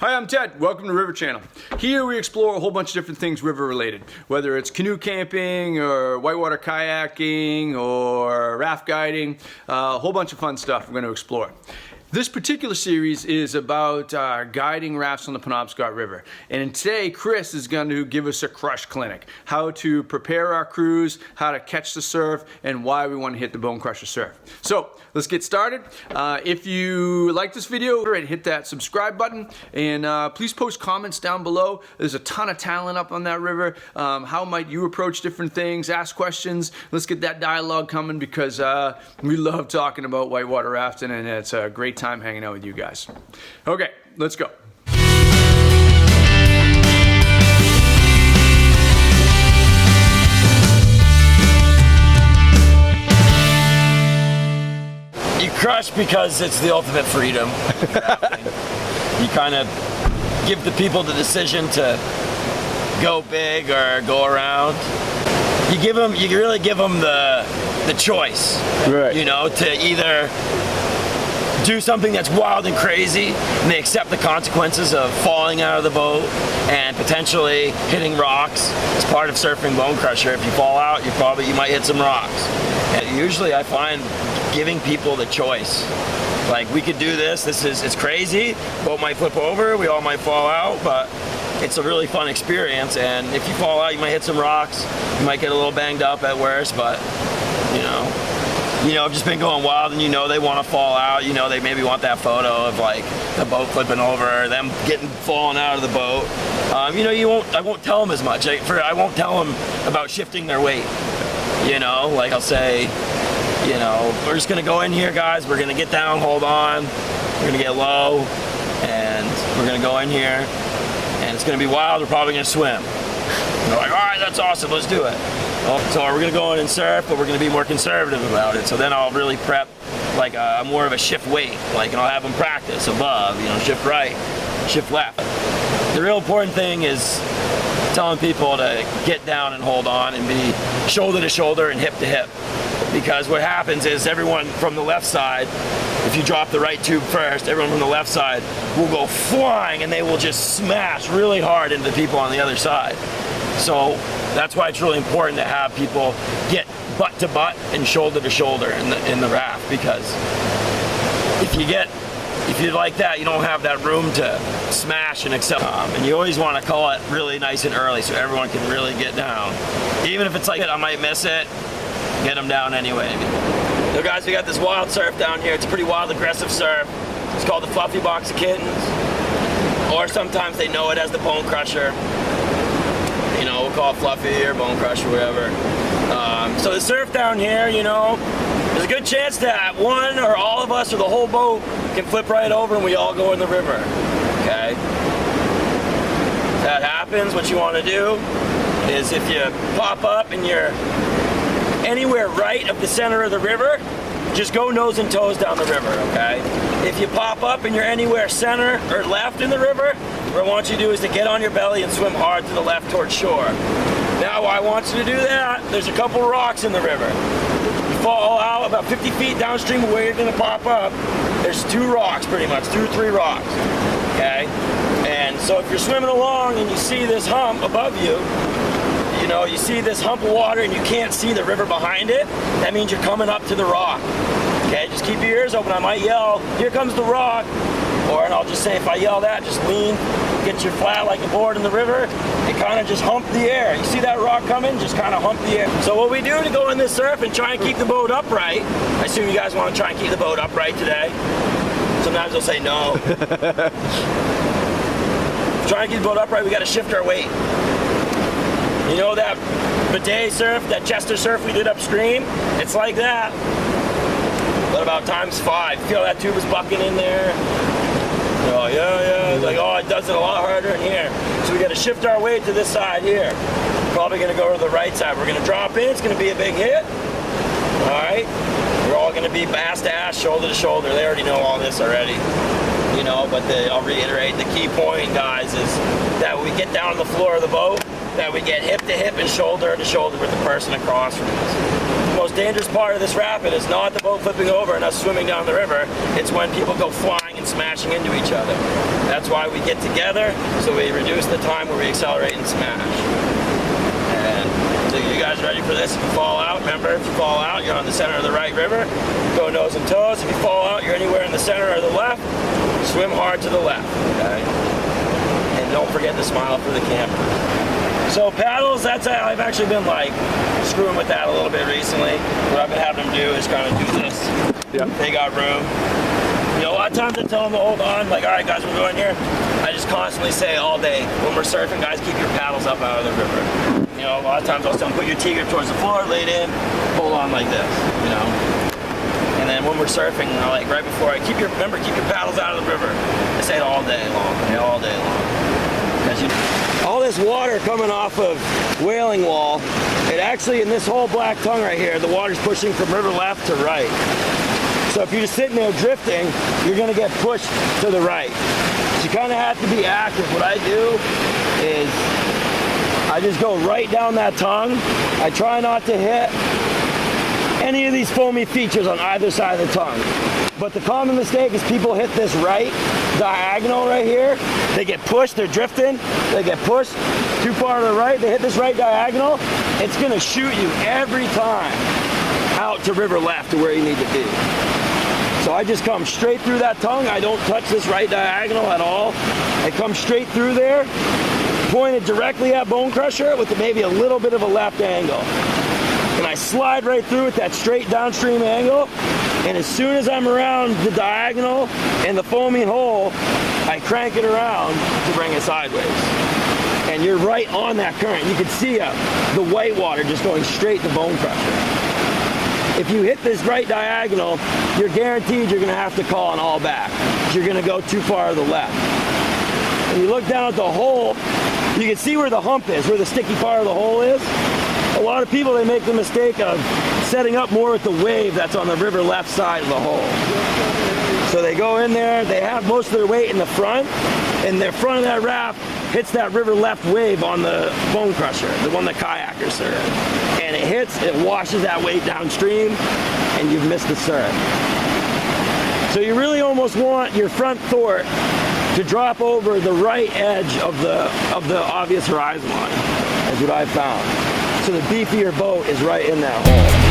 Hi, I'm Ted. Welcome to River Channel. Here we explore a whole bunch of different things river related, whether it's canoe camping or whitewater kayaking or raft guiding, a whole bunch of fun stuff we're going to explore. This particular series is about guiding rafts on the Penobscot River. And today, Chris is going to give us a crush clinic. How to prepare our crews, how to catch the surf, and why we want to hit the Bonecrusher surf. So, let's get started. If you like this video, hit that subscribe button. And please post comments down below. There's a ton of talent up on that river. How might you approach different things? Ask questions. Let's get that dialogue coming because we love talking about whitewater rafting, and it's a great time hanging out with you guys. Okay, let's go. You crush because it's the ultimate freedom. You kind of give the people the decision to go big or go around. You really give them the choice, right? You know, to either do something that's wild and crazy, and they accept the consequences of falling out of the boat and potentially hitting rocks. It's part of surfing Bonecrusher. If you fall out, you might hit some rocks. And usually I find giving people the choice. Like, we could do this, it's crazy, boat might flip over, we all might fall out, but it's a really fun experience. And if you fall out, you might hit some rocks, you might get a little banged up at worst, but you know, I've just been going wild, and they want to fall out. They maybe want that photo of like the boat flipping over, them falling out of the boat. I won't tell them as much. I won't tell them about shifting their weight. Like I'll say, we're just gonna go in here, guys. We're gonna get down, hold on. We're gonna get low, and we're gonna go in here, and it's gonna be wild. We're probably gonna swim. And they're like, all right, that's awesome. Let's do it. So we're gonna go in and surf, but we're gonna be more conservative about it. So then I'll really prep like more of a shift weight, and I'll have them practice above, shift right, shift left. The real important thing is telling people to get down and hold on and be shoulder to shoulder and hip to hip. Because what happens is everyone from the left side, if you drop the right tube first, everyone from the left side will go flying, and they will just smash really hard into the people on the other side. So that's why it's really important to have people get butt to butt and shoulder to shoulder in the raft, because if you like that, you don't have that room to smash and accept. And you always want to call it really nice and early so everyone can really get down. Even if it's like I might miss it, get them down anyway. So guys, we got this wild surf down here. It's a pretty wild, aggressive surf. It's called the Fluffy Box of Kittens, or sometimes they know it as the Bonecrusher. We'll call it Fluffy or Bonecrusher, whatever. So the surf down here, there's a good chance that one or all of us or the whole boat can flip right over and we all go in the river, okay? If that happens, what you want to do is, if you pop up and you're anywhere right of the center of the river, just go nose and toes down the river, okay? If you pop up and you're anywhere center or left in the river, what I want you to do is to get on your belly and swim hard to the left towards shore. Now, why I want you to do that, there's a couple rocks in the river. You fall out about 50 feet downstream of where you're gonna pop up, there's 2 rocks pretty much, 2 or 3 rocks, okay? And so if you're swimming along and you see this hump above you, you see this hump of water and you can't see the river behind it, that means you're coming up to the rock. Okay, just keep your ears open. I might yell, here comes the rock. And I'll just say, if I yell that, just lean, get your flat like a board in the river, and kind of just hump the air. You see that rock coming? Just kind of hump the air. So what we do to go in this surf and try and keep the boat upright, I assume you guys want to try and keep the boat upright today. Sometimes they'll say no. Try and keep the boat upright, we got to shift our weight. That bidet surf, that Chester surf we did upstream, it's like that, but about times 5. Feel that tube is bucking in there? Oh, yeah. It's like, oh, it does it a lot harder in here. So we got to shift our weight to this side here. Probably going to go to the right side. We're going to drop in. It's going to be a big hit. All right. We're all going to be ass to ass, shoulder to shoulder. They already know all this already. you know, but I'll reiterate, the key point, guys, is that when we get down on the floor of the boat, that we get hip to hip and shoulder to shoulder with the person across from us. The most dangerous part of this rapid is not the boat flipping over and us swimming down the river. It's when people go flying and smashing into each other. That's why we get together, so we reduce the time where we accelerate and smash. And so you guys ready for this? If you fall out, remember, if you fall out, you're on the center of the right river. Go nose and toes. If you fall out, you're anywhere in the center or the left. Swim hard to the left, okay? And don't forget to smile for the camera. So paddles, I've actually been like screwing with that a little bit recently. What I've been having them do is kind of do this. Yeah. They got room. You know, a lot of times I tell them to hold on, like, all right, guys, we're going here. I just constantly say all day, when we're surfing, guys, keep your paddles up out of the river. You know, a lot of times I'll tell them, put your T-grip towards the floor, lay it in, hold on like this, you know. And then when we're surfing, like right before remember, keep your paddles out of the river. I say it all day long, all day long. All this water coming off of Whaling Wall, it actually, in this whole black tongue right here, the water's pushing from river left to right. So if you're just sitting there drifting, you're gonna get pushed to the right. So you kind of have to be active. What I do is I just go right down that tongue. I try not to hit any of these foamy features on either side of the tongue. But the common mistake is people hit this right diagonal right here. They get pushed, they're drifting, they get pushed too far to the right, they hit this right diagonal. It's gonna shoot you every time out to river left to where you need to be. So I just come straight through that tongue. I don't touch this right diagonal at all. I come straight through there, pointed directly at Bonecrusher with maybe a little bit of a left angle. And I slide right through with that straight downstream angle. And as soon as I'm around the diagonal and the foaming hole, I crank it around to bring it sideways. And you're right on that current. You can see the whitewater just going straight to Bonecrusher. If you hit this right diagonal, you're guaranteed you're gonna have to call an all back. You're gonna go too far to the left. When you look down at the hole, you can see where the hump is, where the sticky part of the hole is. A lot of people, they make the mistake of setting up more with the wave that's on the river left side of the hole. So they go in there, they have most of their weight in the front, and the front of that raft hits that river left wave on the Bonecrusher, the one that kayakers surf. And it hits, it washes that weight downstream, and you've missed the surf. So you really almost want your front thwart to drop over the right edge of the obvious horizon line, is what I've found. So the beefier boat is right in that hole.